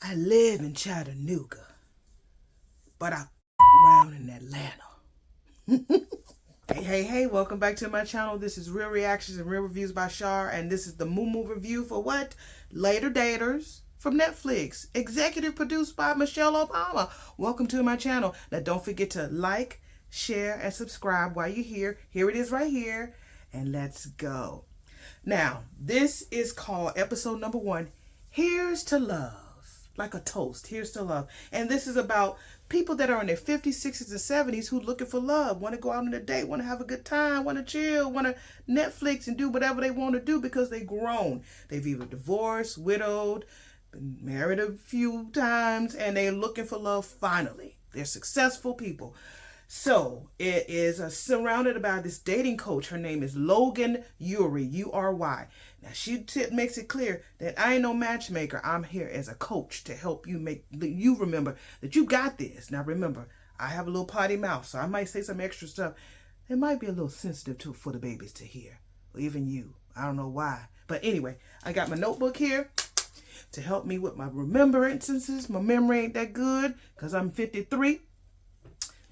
I live in Chattanooga, but I around in Atlanta. Hey, welcome back to my channel. This is Real Reactions and Real Reviews by Shar, and this is the MUMU review for what? Later Daters from Netflix. Executive produced by Michelle Obama. Welcome to my channel. Now, don't forget to like, share, and subscribe while you're here. Here it is right here, and let's go. Now, this is called episode number 1, Here's to Love. Like a toast, here's to love. And this is about people that are in their 50s, 60s, and 70s who looking for love, want to go out on a date, want to have a good time, want to chill, want to Netflix and do whatever they want to do because they've grown. They've either divorced, widowed, been married a few times, and they're looking for love finally. They're successful people. So it is surrounded by this dating coach. Her name is Logan Ury, U-R-Y. Now she makes it clear that I ain't no matchmaker. I'm here as a coach to help you you remember that you got this. Now remember, I have a little potty mouth, so I might say some extra stuff. It might be a little sensitive for the babies to hear, or even you. I don't know why. But anyway, I got my notebook here to help me with my remembrances. My memory ain't that good because I'm 53.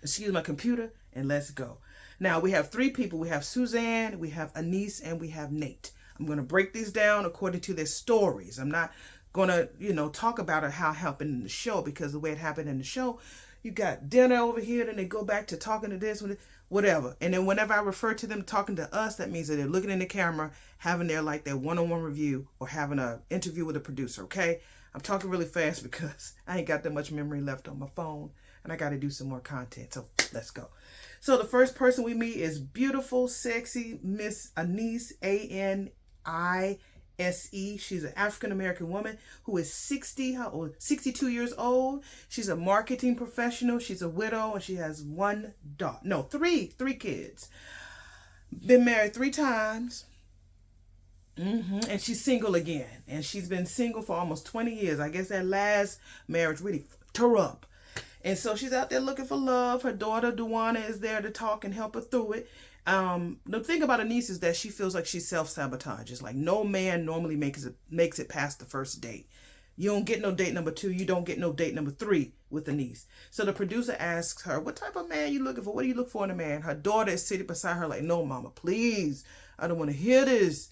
Excuse my computer, and let's go. Now we have 3 people. We have Suzanne, we have Anise, and we have Nate. I'm going to break these down according to their stories. I'm not going to, talk about it how it happened in the show, because the way it happened in the show, you got dinner over here, then they go back to talking to this, whatever. And then whenever I refer to them talking to us, that means that they're looking in the camera, having their one-on-one review, or having an interview with a producer, okay? I'm talking really fast because I ain't got that much memory left on my phone, and I got to do some more content. So let's go. So the first person we meet is beautiful, sexy Miss Anise, Anise. She's an African-American woman who is 62 years old. She's a marketing professional. She's a widow, and she has 1 daughter. No, three kids. Been married 3 times. And she's single again. And she's been single for almost 20 years. I guess that last marriage really fucked her up. And so she's out there looking for love. Her daughter, Duana, is there to talk and help her through it. The thing about Anise is that she feels like she self-sabotages. Like no man normally makes it past the first date. You don't get no date number 2. You don't get no date number 3 with Anise. So the producer asks her, what type of man you looking for? What do you look for in a man? Her daughter is sitting beside her like, no, mama, please. I don't want to hear this.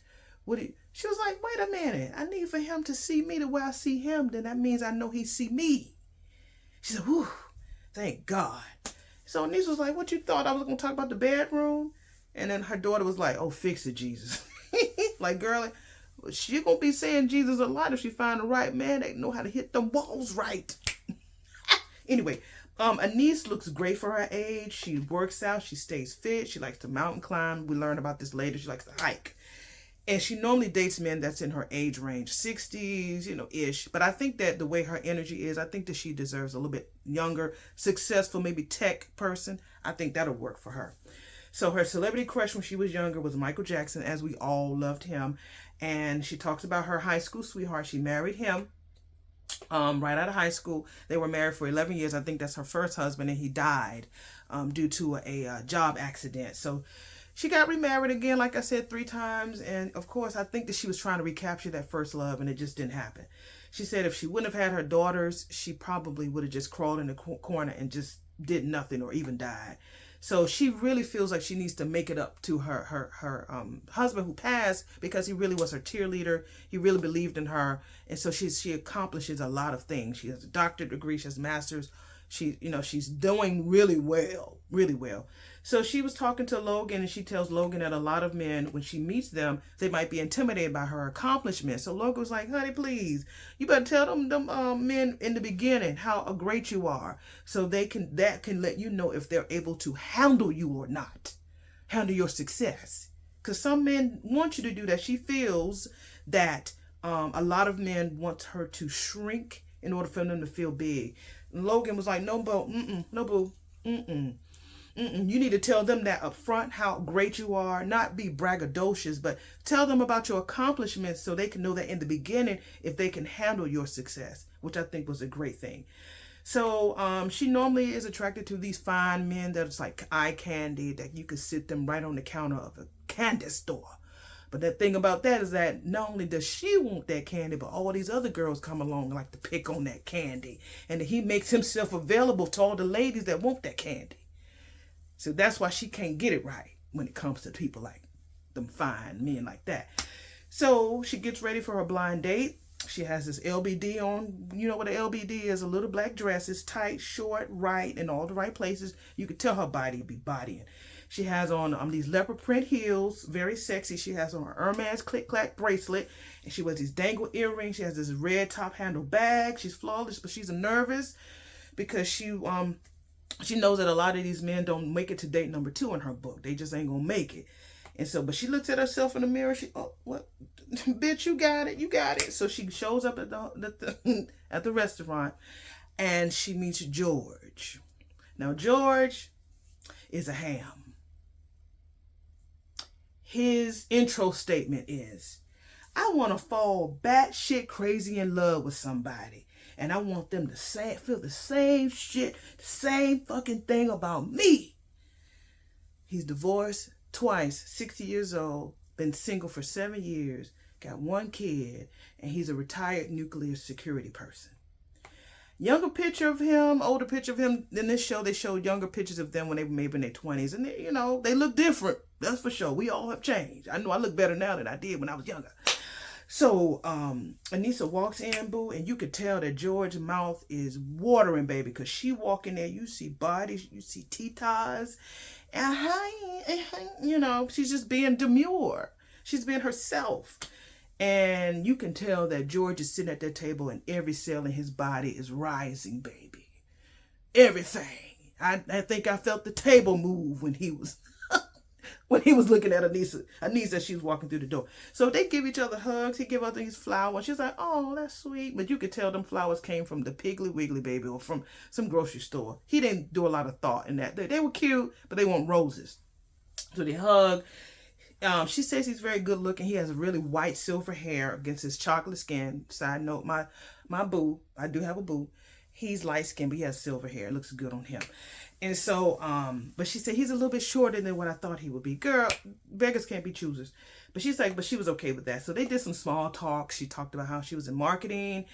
She was like, wait a minute. I need for him to see me the way I see him. Then that means I know he see me. She said, whew, thank God. So Anise was like, what you thought I was going to talk about the bedroom? And then her daughter was like, oh, fix it, Jesus. Like, girl, she going to be saying Jesus a lot if she find the right man that know how to hit them balls right. Anyway, Anise looks great for her age. She works out. She stays fit. She likes to mountain climb. We learn about this later. She likes to hike. And she normally dates men that's in her age range, 60s, ish. But I think that the way her energy is, I think that she deserves a little bit younger, successful, maybe tech person. I think that'll work for her. So her celebrity crush when she was younger was Michael Jackson, as we all loved him. And she talks about her high school sweetheart. She married him right out of high school. They were married for 11 years. I think that's her first husband, and he died due to a job accident. So she got remarried again, like I said, 3 times. And of course, I think that she was trying to recapture that first love, and it just didn't happen. She said if she wouldn't have had her daughters, she probably would have just crawled in the corner and just did nothing or even died. So she really feels like she needs to make it up to her husband who passed, because he really was her cheerleader. He really believed in her. And so she accomplishes a lot of things. She has a doctorate degree. She has a master's. She's doing really well, really well. So she was talking to Logan, and she tells Logan that a lot of men, when she meets them, they might be intimidated by her accomplishments. So Logan was like, honey, please, you better tell them men in the beginning how great you are, so that can let you know if they're able to handle you or not, handle your success. Because some men want you to do that. She feels that a lot of men want her to shrink in order for them to feel big. And Logan was like, no, boo, no, boo, You need to tell them that up front, how great you are, not be braggadocious, but tell them about your accomplishments so they can know that in the beginning if they can handle your success, which I think was a great thing. So she normally is attracted to these fine men that's like eye candy, that you could sit them right on the counter of a candy store. But the thing about that is that not only does she want that candy, but all these other girls come along and like to pick on that candy. And he makes himself available to all the ladies that want that candy. So that's why she can't get it right when it comes to people like them fine men like that. So she gets ready for her blind date. She has this LBD on. You know what an LBD is? A little black dress. It's tight, short, right, in all the right places. You could tell her body be bodying. She has on these leopard print heels, very sexy. She has on her Hermes click-clack bracelet, and she wears these dangle earrings. She has this red top-handle bag. She's flawless, but she's nervous because she knows that a lot of these men don't make it to date number 2 in her book. They just ain't gonna make it. And so, but she looks at herself in the mirror. What, bitch, you got it, you got it. So she shows up at at the restaurant, and she meets George. Now, George is a ham. His intro statement is, I want to fall batshit crazy in love with somebody. And I want them to feel the same shit, the same fucking thing about me. He's divorced twice, 60 years old, been single for 7 years, got 1 kid, and he's a retired nuclear security person. Younger picture of him, older picture of him. In this show, they showed younger pictures of them when they were maybe in their 20s. And, they look different. That's for sure. We all have changed. I know I look better now than I did when I was younger. So, Anissa walks in, boo, and you could tell that George's mouth is watering, baby, because she walk in there, you see bodies, you see titas, and she's just being demure. She's being herself. And you can tell that George is sitting at that table and every cell in his body is rising, baby. Everything. I think I felt the table move when he was when he was looking at Anissa, she was walking through the door. So they give each other hugs. He give her these flowers. She's like, oh, that's sweet. But you could tell them flowers came from the Piggly Wiggly, baby, or from some grocery store. He didn't do a lot of thought in that. They were cute, but they weren't roses. So they hug. She says he's very good looking. He has really white silver hair against his chocolate skin. Side note, my boo, I do have a boo. He's light skinned, but he has silver hair. It looks good on him. And so, but she said he's a little bit shorter than what I thought he would be. Girl, beggars can't be choosers. But she's like, but she was okay with that. So they did some small talk. She talked about how she was in marketing.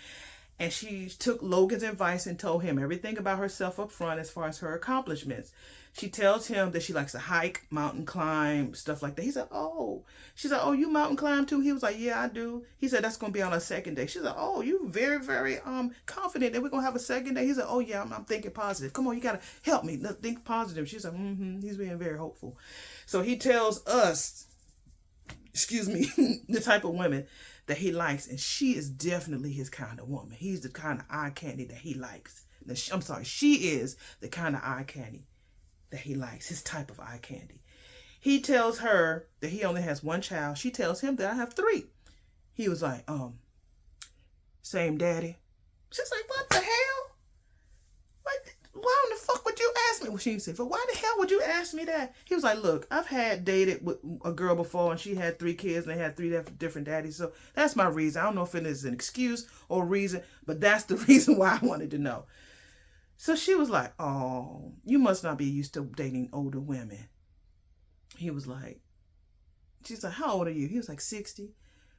And she took Logan's advice and told him everything about herself up front as far as her accomplishments. She tells him that she likes to hike, mountain climb, stuff like that. He said, oh. She's like, oh, you mountain climb too? He was like, yeah, I do. He said, that's going to be on our second day. She's like, oh, you very, very confident that we're going to have a second day? He said, oh, yeah, I'm thinking positive. Come on, you got to help me. Think positive. She's like, he's being very hopeful. So he tells us, the type of women that he likes. And she is definitely his kind of woman. He's the kind of eye candy that he likes. I'm sorry, she is the kind of eye candy that he likes, his type of eye candy. He tells her that he only has 1 child. She tells him that I have 3. He was like, same daddy. She's like, what the hell? Why in the fuck would you ask me? Well, she said, why the hell would you ask me that? He was like, look, I've had dated with a girl before and she had 3 kids and they had 3 different daddies. So that's my reason. I don't know if it is an excuse or reason, but that's the reason why I wanted to know. So she was like, oh, you must not be used to dating older women. He was like, she's like, how old are you? He was like, 60.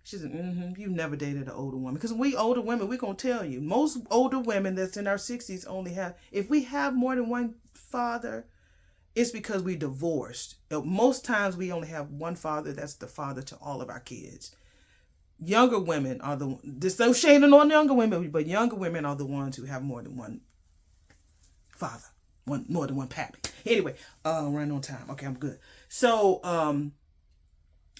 She said, you've never dated an older woman. Because we older women, we're going to tell you, most older women that's in our 60s only have, if we have more than 1 father, it's because we divorced. Most times we only have 1 father that's the father to all of our kids. Younger women are there's no shade on younger women, but younger women are the ones who have more than 1 father, more than 1 pappy. Anyway, running on time. Okay, I'm good. So,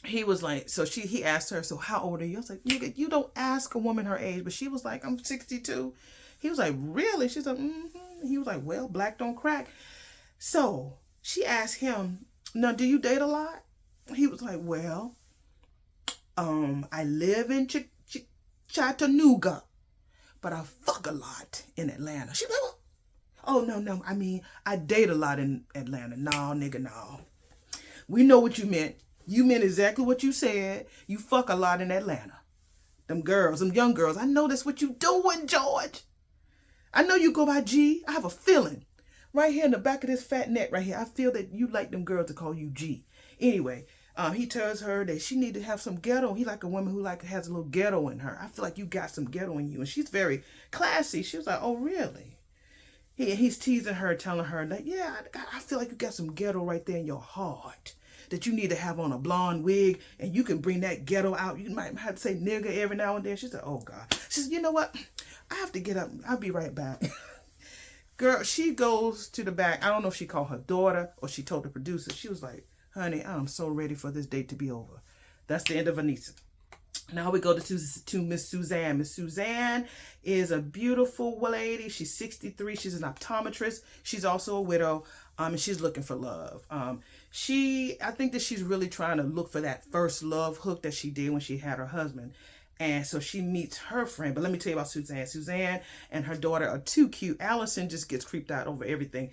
he was like, he asked her, so how old are you? I was like, you don't ask a woman her age, but she was like, I'm 62. He was like, really? She's like, He was like, well, black don't crack. So she asked him, now, do you date a lot? He was like, well, I live in Chattanooga, but I fuck a lot in Atlanta. She was like, oh, no. I mean, I date a lot in Atlanta. No, nigga, no. We know what you meant. You meant exactly what you said. You fuck a lot in Atlanta. Them girls, them young girls. I know that's what you doing, George. I know you go by G. I have a feeling. Right here in the back of this fat neck right here, I feel that you like them girls to call you G. Anyway, He tells her that she need to have some ghetto. He like a woman who like has a little ghetto in her. I feel like you got some ghetto in you. And she's very classy. She was like, oh, really? He's teasing her, telling her that, yeah, I feel like you got some ghetto right there in your heart that you need to have on a blonde wig, and you can bring that ghetto out. You might have to say nigga every now and then. She said, oh, God. She said, you know what? I have to get up. I'll be right back. Girl, she goes to the back. I don't know if she called her daughter or she told the producer. She was like, honey, I'm so ready for this date to be over. That's the end of Anissa. Now we go to Miss Suzanne. Miss Suzanne is a beautiful lady. She's 63. She's an optometrist. She's also a widow, and she's looking for love. I think that she's really trying to look for that first love hook that she did when she had her husband. And so she meets her friend. But let me tell you about Suzanne. Suzanne and her daughter are too cute. Allison just gets creeped out over everything.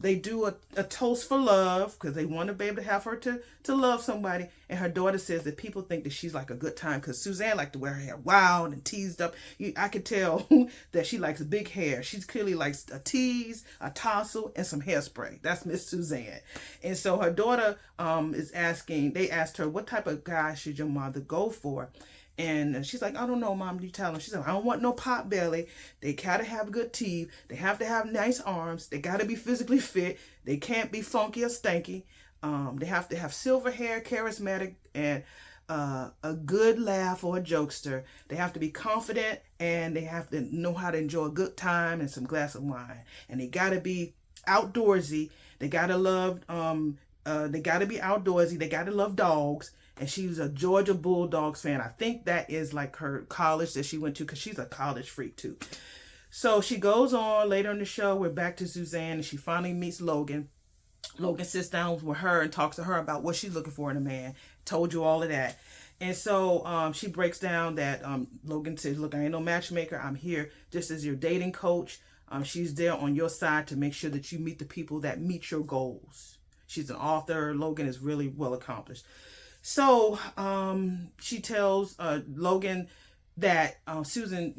They do a toast for love because they want to be able to have her to love somebody. And her daughter says that people think that she's like a good time because Suzanne liked to wear her hair wild and teased up. I could tell that she likes big hair. She clearly likes a tease, a tassel, and some hairspray. That's Miss Suzanne. And so her daughter they asked her, what type of guy should your mother go for? And she's like, I don't know, Mom. You tell them. She said, I don't want no pot belly. They gotta have good teeth. They have to have nice arms. They gotta be physically fit. They can't be funky or stanky. They have to have silver hair, charismatic, and a good laugh or a jokester. They have to be confident, and they have to know how to enjoy a good time and some glass of wine. And they gotta be outdoorsy. They gotta love. They gotta be outdoorsy. They gotta love dogs. And she's a Georgia Bulldogs fan. I think that is like her college that she went to because she's a college freak too. So she goes on later in the show. We're back to Suzanne and she finally meets Logan. Logan sits down with her and talks to her about what she's looking for in a man. Told you all of that. And so she breaks down that Logan says, look, I ain't no matchmaker. I'm here just as your dating coach. She's there on your side to make sure that you meet the people that meet your goals. She's an author. Logan is really well accomplished. So she tells Logan that Susan,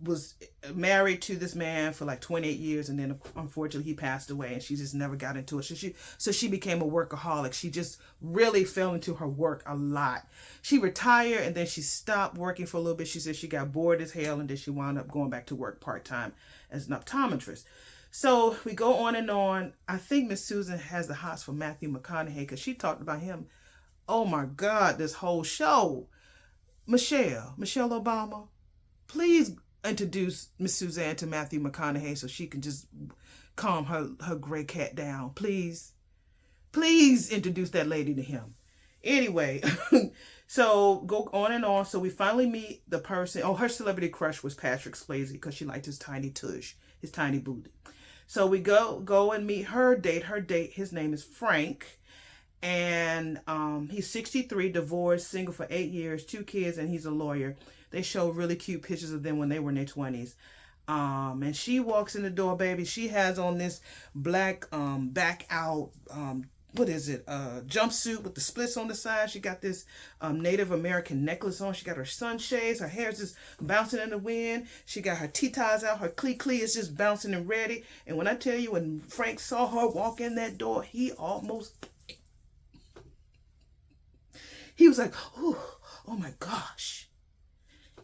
was married to this man for like 28 years. And then unfortunately he passed away and she just never got into it. So she became a workaholic. She just really fell into her work a lot. She retired and then she stopped working for a little bit. She said she got bored as hell and then she wound up going back to work part-time as an optometrist. So we go on and on. I think Miss Susan has the hots for Matthew McConaughey because she talked about him. Oh my God, this whole show. Michelle Obama, please introduce Miss Suzanne to Matthew McConaughey so she can just calm her gray cat down. Please introduce that lady to him. Anyway, so go on and on. So we finally meet the person. Oh, her celebrity crush was Patrick Swayze because she liked his tiny tush, his tiny booty. So we go and meet her date. His name is Frank. And he's 63, divorced, single for 8 years, 2 kids, and he's a lawyer. They show really cute pictures of them when they were in their 20s. And she walks in the door, baby. She has on this black back out, jumpsuit with the splits on the side. She got this Native American necklace on. She got her sunshades. Her hair's just bouncing in the wind. She got her tea-ties out. Her clee is just bouncing and ready. And when I tell you, when Frank saw her walk in that door, he was like, oh my gosh.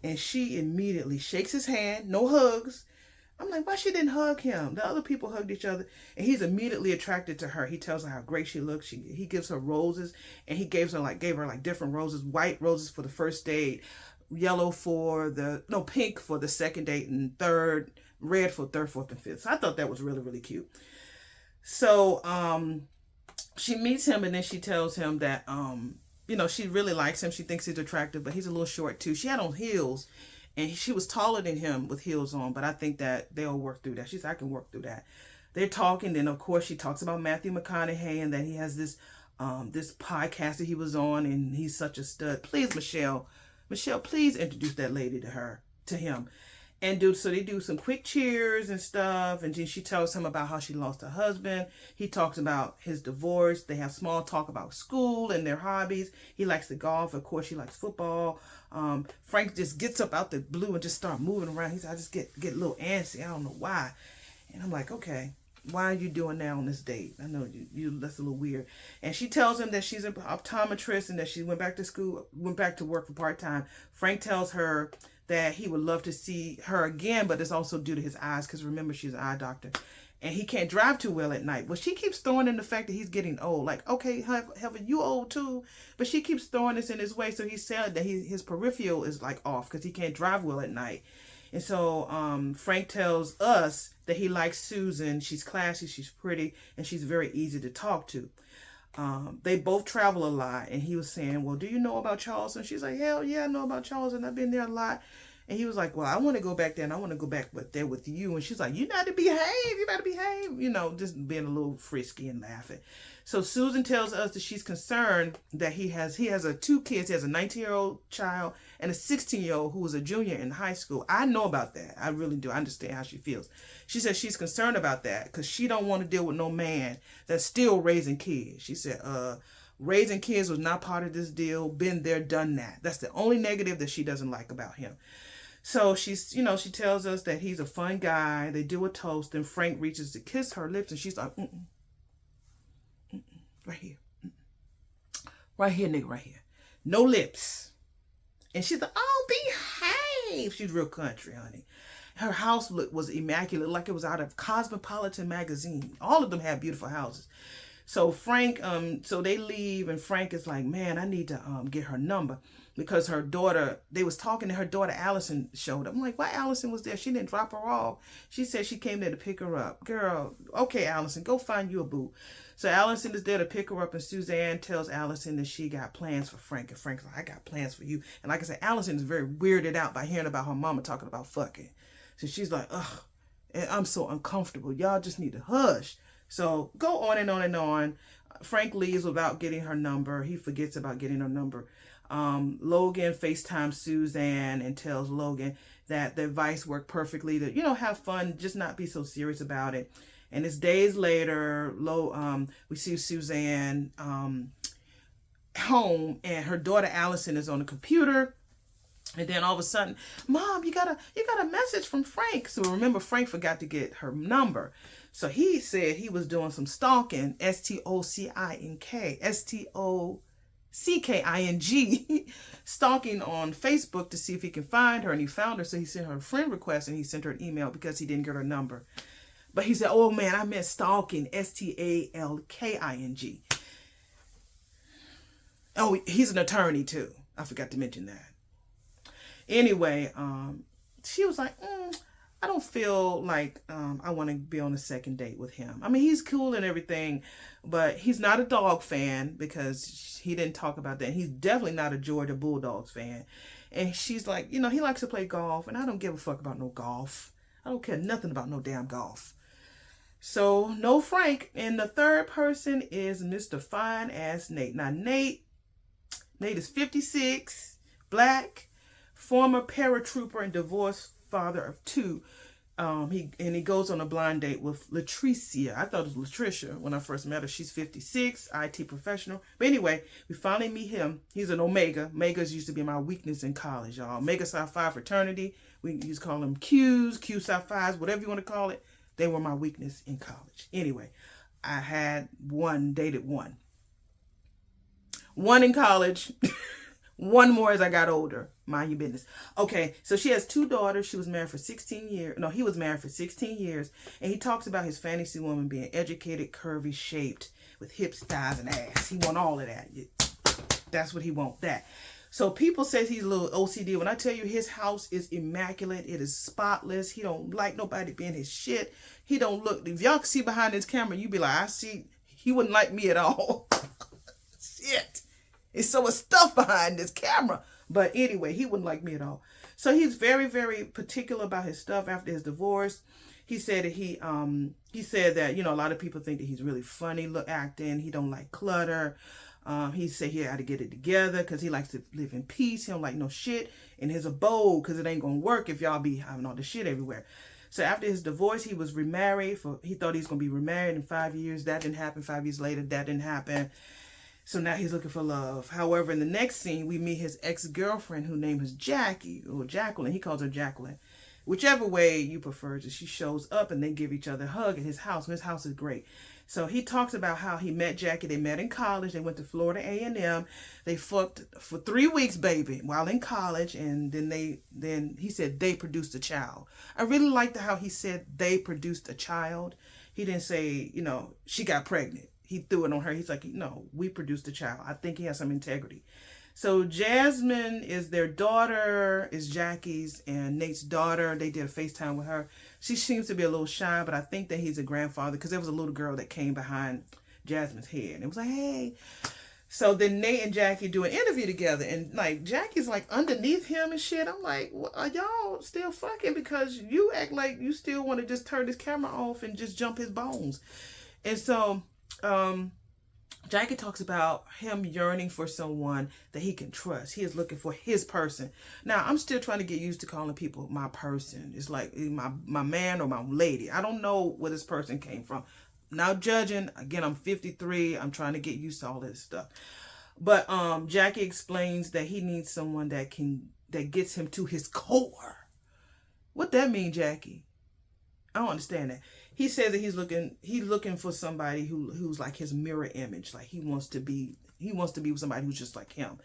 And she immediately shakes his hand, no hugs. I'm like, why she didn't hug him? The other people hugged each other. And he's immediately attracted to her. He tells her how great she looks. He gives her roses. And he gave her different roses. White roses for the first date. Pink for the second date. And red for third, fourth, and fifth. So I thought that was really, really cute. So she meets him and then she tells him that she really likes him. She thinks he's attractive, but he's a little short too. She had on heels and she was taller than him with heels on, but I think that they'll work through that. She said, I can work through that. They're talking. Then of course she talks about Matthew McConaughey and that he has this podcast that he was on and he's such a stud. Please, Michelle, please introduce that lady to him. And so they do some quick cheers and stuff. And then she tells him about how she lost her husband. He talks about his divorce. They have small talk about school and their hobbies. He likes to golf. Of course, she likes football. Frank just gets up out the blue and just start moving around. He said, I just get a little antsy. I don't know why. And I'm like, okay. why are you doing that on this date? I know you that's a little weird. And she tells him that she's an optometrist and that she went back to school, went back to work for part-time. Frank tells her that he would love to see her again, but it's also due to his eyes, because remember, she's an eye doctor. And he can't drive too well at night. Well, she keeps throwing in the fact that he's getting old. Like, okay, Heaven, you old too. But she keeps throwing this in his way. So he said that his peripheral is like off because he can't drive well at night. And so Frank tells us that he likes Susan. She's classy, she's pretty, and she's very easy to talk to. They both travel a lot. And he was saying, well, do you know about Charleston? She's like, hell yeah, I know about Charleston. I've been there a lot. And he was like, well, I want to go back there, and I want to go back there with you. And she's like, you got to behave. You got to behave. You know, just being a little frisky and laughing. So Susan tells us that she's concerned that he has two kids. He has a 19-year-old child and a 16-year-old who was a junior in high school. I know about that. I really do. I understand how she feels. She says she's concerned about that because she don't want to deal with no man that's still raising kids. She said, raising kids was not part of this deal. Been there, done that. That's the only negative that she doesn't like about him. So she tells us that he's a fun guy. They do a toast, and Frank reaches to kiss her lips, and she's like, right here. Right here, nigga, right here. No lips. And she's like, oh, behave. She's real country, honey. Her house was immaculate, like it was out of Cosmopolitan magazine. All of them have beautiful houses. So Frank, so they leave, and Frank is like, man, I need to get her number. Because her daughter, they was talking to her daughter, Allison showed up. I'm like, why Allison was there? She didn't drop her off. She said she came there to pick her up. Girl, okay, Allison, go find you a boo. So Allison is there to pick her up, and Suzanne tells Allison that she got plans for Frank. And Frank's like, I got plans for you. And like I said, Allison is very weirded out by hearing about her mama talking about fucking. So she's like, ugh, I'm so uncomfortable. Y'all just need to hush. So go on and on and on. Frank leaves without getting her number. He forgets about getting her number. Logan FaceTimes Suzanne and tells Logan that the advice worked perfectly to, have fun, just not be so serious about it. And it's days later, we see Suzanne home, and her daughter Allison is on the computer. And then all of a sudden, Mom, you got a message from Frank. So remember, Frank forgot to get her number. So he said he was doing some stalking, STOCKING, stalking on Facebook to see if he can find her, and he found her. So he sent her a friend request, and he sent her an email because he didn't get her number. But he said, oh man, I meant stalking, STALKING. Oh, he's an attorney too. I forgot to mention that. Anyway, she was like, I don't feel like I want to be on a second date with him. I mean, he's cool and everything, but he's not a dog fan because he didn't talk about that. And he's definitely not a Georgia Bulldogs fan. And she's like, he likes to play golf, and I don't give a fuck about no golf. I don't care nothing about no damn golf. So, no Frank. And the third person is Mr. Fine-Ass Nate. Now, Nate is 56, black, former paratrooper and divorced father of two. He goes on a blind date with Latricia. I thought it was Latricia when I first met her. She's 56, IT professional. But anyway, we finally meet him. He's an Omega. Omegas used to be my weakness in college, y'all. Omega Psi Phi fraternity. We used to call them Qs, Q Psi Phis, whatever you want to call it. They were my weakness in college. Anyway, I had dated one. One in college. One more as I got older. Mind your business. Okay, so she has two daughters. She was married for 16 years. No, he was married for 16 years. And he talks about his fantasy woman being educated, curvy, shaped, with hips, thighs, and ass. He want all of that. That's what he want, that. So people say he's a little OCD. When I tell you his house is immaculate, it is spotless. He don't like nobody being his shit. He don't look. If y'all can see behind his camera, you be like, I see. He wouldn't like me at all. Shit. It's so much stuff behind this camera. But anyway, he wouldn't like me at all. So he's very, very particular about his stuff after his divorce. He said that he said that, a lot of people think that he's really funny acting. He don't like clutter. He said he had to get it together because he likes to live in peace. He don't like no shit in his abode because it ain't going to work if y'all be having all the shit everywhere. So after his divorce, he was remarried. He thought he was going to be remarried in 5 years. That didn't happen. 5 years later, that didn't happen. So now he's looking for love. However, in the next scene, we meet his ex-girlfriend who named is Jackie, or Jacqueline. He calls her Jacqueline. whichever way you prefer. She shows up and they give each other a hug at his house. His house is great. So he talks about how he met Jackie. They met in college. They went to Florida A&M. They fucked for 3 weeks, baby, while in college. And then he said they produced a child. I really liked how he said they produced a child. He didn't say, you know, she got pregnant. He threw it on her. He's like, no, we produced a child. I think he has some integrity. So Jasmine is their daughter, is Jackie's and Nate's daughter. They did a FaceTime with her. She seems to be a little shy, but I think that he's a grandfather because there was a little girl that came behind Jasmine's head. And it was like, hey. So then Nate and Jackie do an interview together. And like Jackie's like underneath him and shit. I'm like, well, are y'all still fucking? Because you act like you still want to just turn this camera off and just jump his bones. And so Jackie talks about him yearning for someone that he can trust. He is looking for his person. Now, I'm still trying to get used to calling people my person. It's like my man or my lady. I don't know where this person came from. Now judging, again, I'm 53. I'm trying to get used to all this stuff. But Jackie explains that he needs someone that gets him to his core. What that mean, Jackie? I don't understand that. He says that he's looking for somebody who's like his mirror image. Like he wants to be with somebody who's just like him.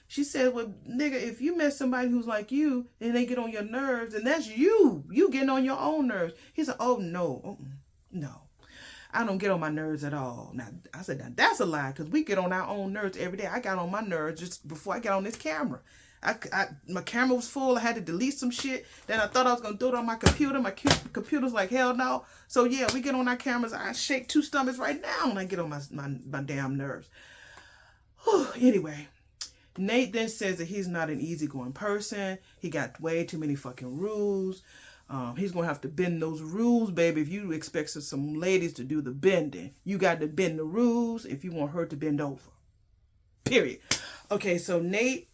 She said, well, nigga, if you met somebody who's like you and they get on your nerves, and that's you getting on your own nerves. He said, oh no, no, I don't get on my nerves at all. Now I said, now that's a lie, because we get on our own nerves every day. I got on my nerves just before I got on this camera. My camera was full. I had to delete some shit. Then I thought I was going to do it on my computer. My computer's like, hell no. So yeah, we get on our cameras. I shake 2 stomachs right now when I get on my damn nerves. Whew. Anyway, Nate then says that he's not an easygoing person. He got way too many fucking rules. He's going to have to bend those rules, baby. If you expect some ladies to do the bending, you got to bend the rules if you want her to bend over. Period. Okay, so Nate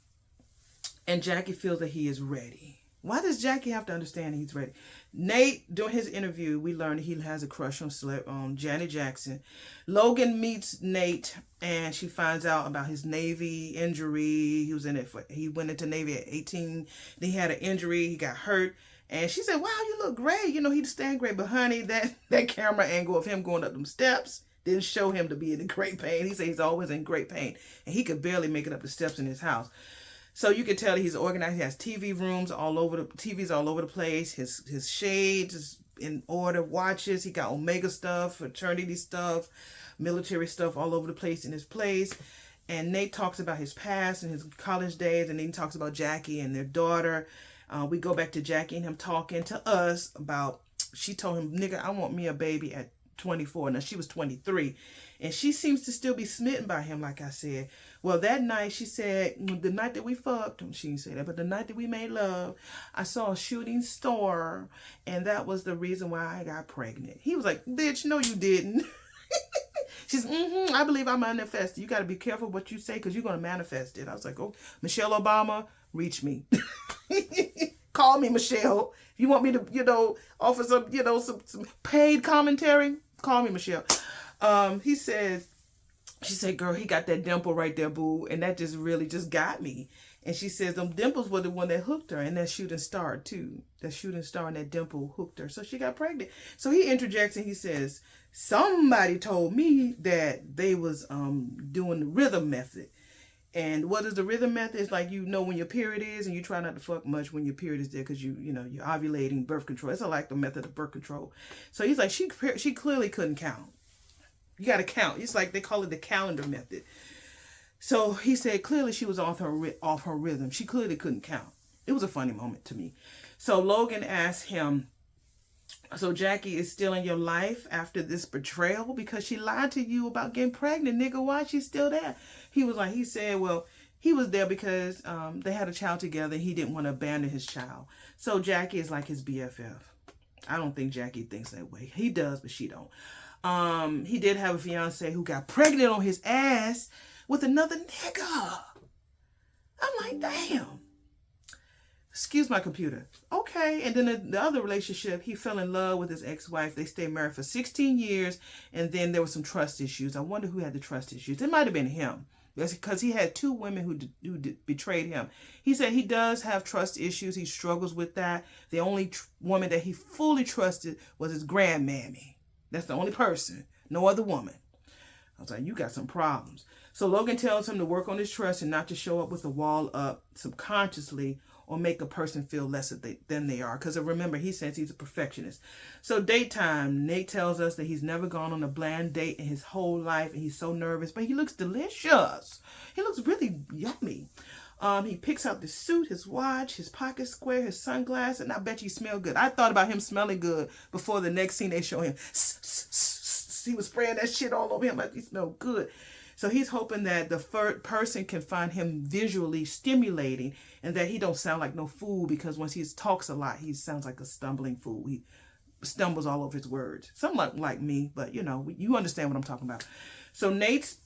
and Jackie feels that he is ready. Why does Jackie have to understand he's ready? Nate, during his interview, we learned he has a crush on Janet Jackson. Logan meets Nate, and she finds out about his Navy injury. He went into Navy at 18. Then he had an injury. He got hurt. And she said, wow, you look great. You know, he'd stand great. But honey, that camera angle of him going up them steps didn't show him to be in great pain. He said he's always in great pain. And he could barely make it up the steps in his house. So you can tell he's organized. He has TVs all over the place. His shades is in order, watches. He got Omega stuff, fraternity stuff, military stuff all over the place in his place. And Nate talks about his past and his college days, and then he talks about Jackie and their daughter. We go back to Jackie and him talking to us about, she told him, nigga, I want me a baby at 24. Now she was 23. And she seems to still be smitten by him, like I said. Well, that night, she said, the night that we fucked, she didn't say that, but the night that we made love, I saw a shooting star, and that was the reason why I got pregnant. He was like, bitch, no, you didn't. She's, I believe I manifested. You got to be careful what you say, because you're going to manifest it. I was like, oh, Michelle Obama, reach me. Call me, Michelle. If you want me to, offer some, some paid commentary, call me, Michelle. She said, girl, he got that dimple right there, boo. And that just really just got me. And she says them dimples were the one that hooked her. And that shooting star, too. That shooting star and that dimple hooked her. So she got pregnant. So he interjects and he says, somebody told me that they was doing the rhythm method. And what is the rhythm method? It's like, when your period is, and you try not to fuck much when your period is there, because you're ovulating, birth control. It's like the method of birth control. So he's like, she clearly couldn't count. You got to count. It's like they call it the calendar method. So he said clearly she was off her rhythm. She clearly couldn't count. It was a funny moment to me. So Logan asked him, so Jackie is still in your life after this betrayal because she lied to you about getting pregnant, nigga. Why is she still there? He said, well, he was there because they had a child together. And he didn't want to abandon his child. So Jackie is like his BFF. I don't think Jackie thinks that way. He does, but she don't. He did have a fiance who got pregnant on his ass with another nigga. I'm like, damn. Excuse my computer. Okay. And then the other relationship, he fell in love with his ex-wife. They stayed married for 16 years. And then there were some trust issues. I wonder who had the trust issues. It might have been him. because he had two women who betrayed him. He said he does have trust issues. He struggles with that. The only woman that he fully trusted was his grandmammy. That's the only person. No other woman. I was like, you got some problems. So Logan tells him to work on his trust and not to show up with a wall up subconsciously or make a person feel less than they are. Because remember, he says he's a perfectionist. So date time. Nate tells us that he's never gone on a bland date in his whole life. And he's so nervous. But he looks delicious. He looks really yummy. He picks out the suit, his watch, his pocket square, his sunglasses. And I bet you smell good. I thought about him smelling good before the next scene they show him. He was spraying that shit all over him. Like, he smelled good. So he's hoping that the third person can find him visually stimulating and that he don't sound like no fool, because once he talks a lot, he sounds like a stumbling fool. He stumbles all over his words. Something like me, but you know, you understand what I'm talking about. So Nate's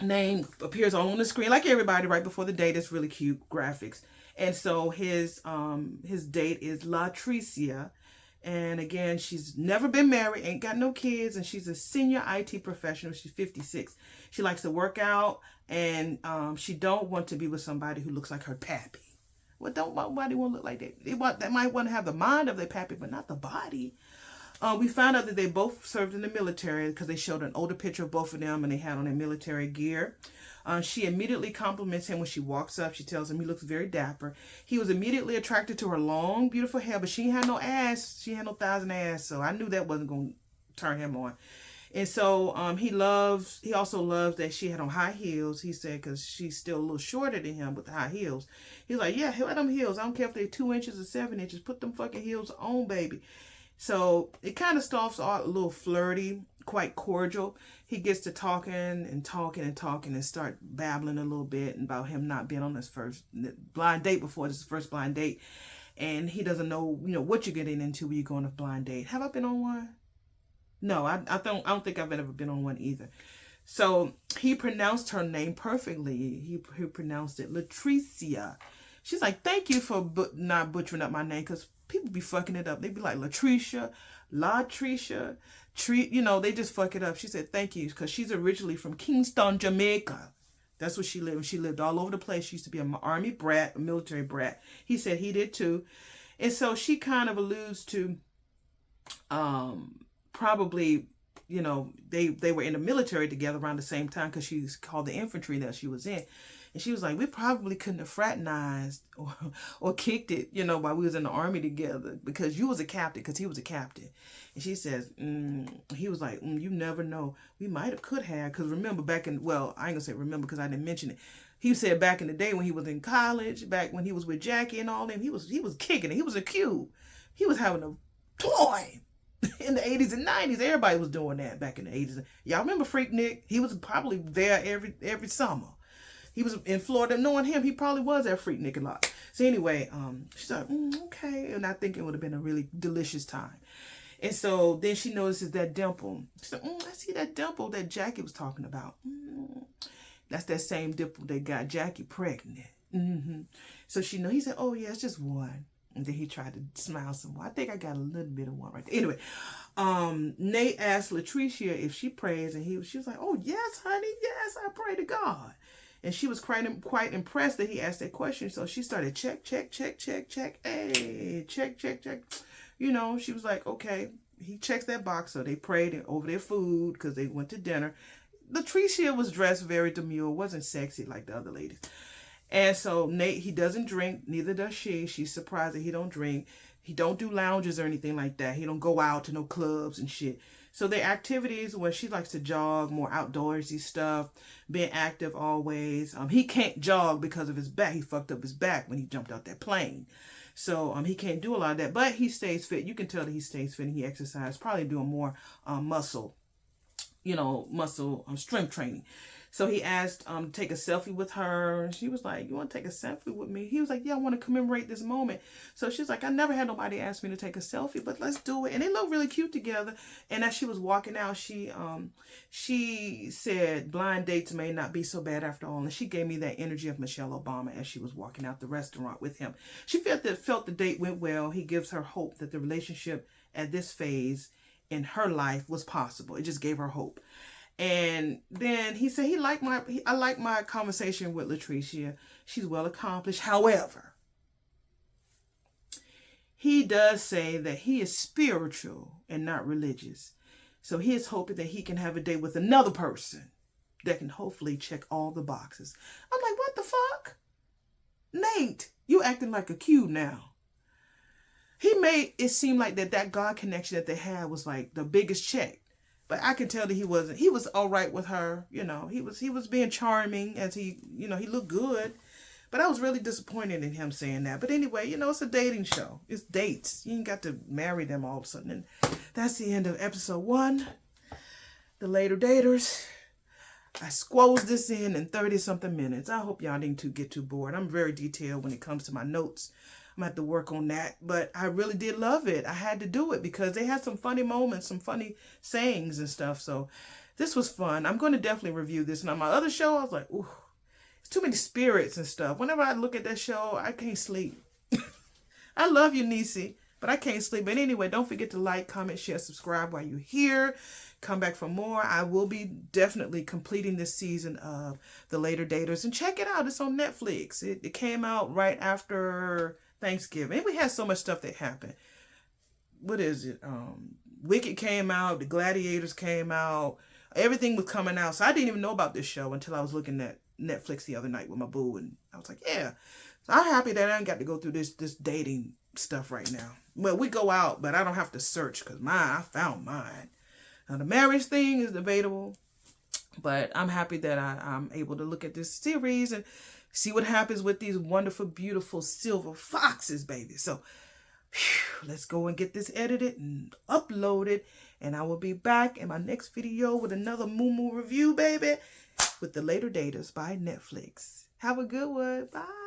name appears all on the screen like everybody right before the date. It's really cute graphics. And so his date is Latricia. And again, she's never been married, ain't got no kids, and she's a senior IT professional. She's 56. She likes to work out, and she don't want to be with somebody who looks like her pappy. Well, don't nobody want to look like that. They might want to have the mind of their pappy, but not the body. We found out that they both served in the military because they showed an older picture of both of them, and they had on their military gear. She immediately compliments him when she walks up. She tells him he looks very dapper. He was immediately attracted to her long, beautiful hair, but she had no ass. She had no thighs and ass, so I knew that wasn't going to turn him on. And so he also loves that she had on high heels, he said, because she's still a little shorter than him with the high heels. He's like, yeah, wear them heels. I don't care if they're 2 inches or 7 inches. Put them fucking heels on, baby. So it kind of starts off a little flirty, quite cordial. He gets to talking and start babbling a little bit about him not being on his first blind date before. This is first blind date. And he doesn't know, what you're getting into when you go on a blind date. Have I been on one? No, I don't think I've ever been on one either. So he pronounced her name perfectly. He pronounced it Latricia. She's like, thank you for not butchering up my name, because people be fucking it up. They be like Latricia, they just fuck it up. She said, thank you, because she's originally from Kingston, Jamaica. That's where she lived. She lived all over the place. She used to be an army brat, a military brat. He said he did too. And so she kind of alludes to probably, they were in the military together around the same time, because she's called the infantry that she was in. And she was like, we probably couldn't have fraternized or kicked it, while we was in the army together, because you was a captain, because he was a captain. And she says, he was like, you never know. We could have, because remember back in, well, I ain't gonna say remember because I didn't mention it. He said back in the day when he was in college, back when he was with Jackie and all them, he was kicking it. He was a cube. He was having a toy. In the 80s and 90s, everybody was doing that back in the 80s. Y'all remember Freak Nick? He was probably there every summer. He was in Florida. Knowing him, he probably was at Freak Nick a lot. So anyway, she's like, okay. And I think it would have been a really delicious time. And so then she notices that dimple. She's like, I see that dimple that Jackie was talking about. That's that same dimple that got Jackie pregnant. So he said, oh yeah, it's just one. And then he tried to smile some more. I think I got a little bit of one right there. Anyway, Nate asked Latricia if she prays, and she was like, oh yes, honey, yes, I pray to God. And she was quite impressed that he asked that question. So she started check. Hey, check. She was like, okay, he checks that box. So they prayed over their food because they went to dinner. Latricia was dressed very demure, wasn't sexy like the other ladies. And so Nate, he doesn't drink, neither does she. She's surprised that he don't drink. He don't do lounges or anything like that. He don't go out to no clubs and shit. So their activities, where she likes to jog, more outdoorsy stuff, being active always. He can't jog because of his back. He fucked up his back when he jumped out that plane. So he can't do a lot of that, but he stays fit. You can tell that he stays fit and he exercises, probably doing more muscle strength training. So he asked to take a selfie with her. She was like, you want to take a selfie with me? He was like, yeah, I want to commemorate this moment. So she's like, I never had nobody ask me to take a selfie, but let's do it. And they look really cute together. And as she was walking out, she said, blind dates may not be so bad after all. And she gave me that energy of Michelle Obama as she was walking out the restaurant with him. She felt the date went well. He gives her hope that the relationship at this phase in her life was possible. It just gave her hope. And then he said I like my conversation with Latricia. She's well accomplished. However, he does say that he is spiritual and not religious. So he is hoping that he can have a date with another person that can hopefully check all the boxes. I'm like, what the fuck? Nate, you acting like a Q now. He made it seem like that God connection that they had was like the biggest check. But I can tell that he wasn't. He was all right with her. You know, he was being charming as he looked good. But I was really disappointed in him saying that. But anyway, it's a dating show. It's dates. You ain't got to marry them all of a sudden. And that's the end of episode 1. The Later Daters. I squoze this in 30-something minutes. I hope y'all didn't get too bored. I'm very detailed when it comes to my notes. I'm going to have to work on that. But I really did love it. I had to do it because they had some funny moments, some funny sayings and stuff. So this was fun. I'm going to definitely review this. And on my other show, I was like, ooh, it's too many spirits and stuff. Whenever I look at that show, I can't sleep. I love you, Nisi, but I can't sleep. But anyway, don't forget to like, comment, share, subscribe while you're here. Come back for more. I will be definitely completing this season of The Later Daters. And check it out. It's on Netflix. It came out right after Thanksgiving. And we had so much stuff that happened. What is it? Wicked came out. The Gladiators came out. Everything was coming out. So I didn't even know about this show until I was looking at Netflix the other night with my boo. And I was like, yeah. So I'm happy that I ain't got to go through this dating stuff right now. Well, we go out, but I don't have to search because I found mine. Now, the marriage thing is debatable, but I'm happy that I'm able to look at this series and see what happens with these wonderful, beautiful silver foxes, baby. So, let's go and get this edited and uploaded, and I will be back in my next video with another MUMU review, baby, with The Later Daters by Netflix. Have a good one. Bye.